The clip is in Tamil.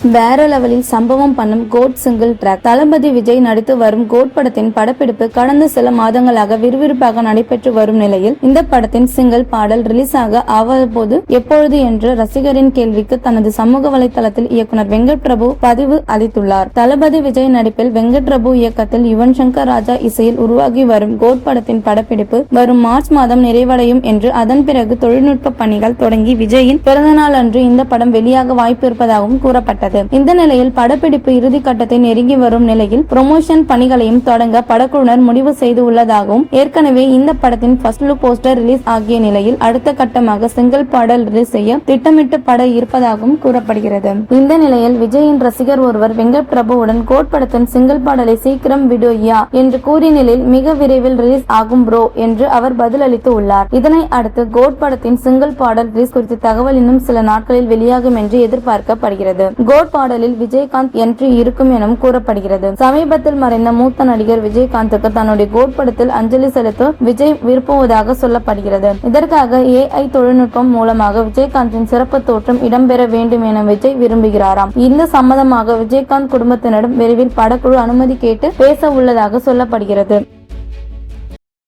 வேற லெவலில் சம்பவம் பண்ணும் கோட் சிங்கிள் டிராக். தளபதி விஜய் நடித்து வரும் கோட் படத்தின் படப்பிடிப்பு கடந்த சில மாதங்களாக விறுவிறுப்பாக நடைபெற்று வரும் நிலையில் இந்த படத்தின் சிங்கிள் பாடல் ரிலீஸ் ஆக அவ்வப்போது எப்பொழுது என்ற ரசிகரின் கேள்விக்கு தனது சமூக வலைதளத்தில் இயக்குனர் வெங்கட் பிரபு பதிவு அளித்துள்ளார். தளபதி விஜய் நடிப்பில் வெங்கட் பிரபு இயக்கத்தில் யுவன் சங்கர் ராஜா இசையில் உருவாகி வரும் கோட் படத்தின் படப்பிடிப்பு வரும் மார்ச் மாதம் நிறைவடையும் என்று அதன் பிறகு தொழில்நுட்ப பணிகள் தொடங்கி விஜயின் பிறந்தநாள் அன்று இந்த படம் வெளியாக வாய்ப்பு இருப்பதாகவும் கூறப்பட்டது. இந்த நிலையில் படப்பிடிப்பு இறுதி கட்டத்தை நெருங்கி வரும் நிலையில் ப்ரொமோஷன் பணிகளையும் தொடங்க படக்குழுவினர் முடிவு செய்து உள்ளதாகவும் ஏற்கனவே இந்த படத்தின் ஃபர்ஸ்ட் லுக் போஸ்டர் ரிலீஸ் ஆகிய நிலையில் அடுத்த கட்டமாக சிங்கிள் பாடல் ரிலீஸ் செய்ய திட்டமிட்டு பட இருப்பதாகவும் கூறப்படுகிறது. இந்த நிலையில் விஜயின் ரசிகர் ஒருவர் வெங்கட் பிரபுவுடன் கோட் படத்தின் சிங்கிள் பாடலை சீக்கிரம் விடுயா என்று கூறிய நிலையில் மிக விரைவில் ரிலீஸ் ஆகும் ப்ரோ என்று அவர் பதிலளித்து உள்ளார். இதனை அடுத்து கோட் படத்தின் சிங்கிள் பாடல் ரிலீஸ் குறித்த தகவல் இன்னும் சில நாட்களில் வெளியாகும் என்று எதிர்பார்க்கப்படுகிறது. கோட் பாடலில் விஜயகாந்த் என்ட்ரி இருக்கும் எனவும் கூறப்படுகிறது. சமீபத்தில் மறைந்த மூத்த நடிகர் விஜயகாந்துக்கு தன்னுடைய கோட் படத்தில் அஞ்சலி செலுத்த விஜய் விரும்புவதாக சொல்லப்படுகிறது. இதற்காக AI தொழில்நுட்பம் மூலமாக விஜயகாந்தின் சிறப்பு தோற்றம் இடம்பெற வேண்டும் என விஜய் விரும்புகிறாராம். இந்த சம்பந்தமாக விஜயகாந்த் குடும்பத்தினரிடம் விரைவில் படக்குழு அனுமதி கேட்டு பேச உள்ளதாக சொல்லப்படுகிறது.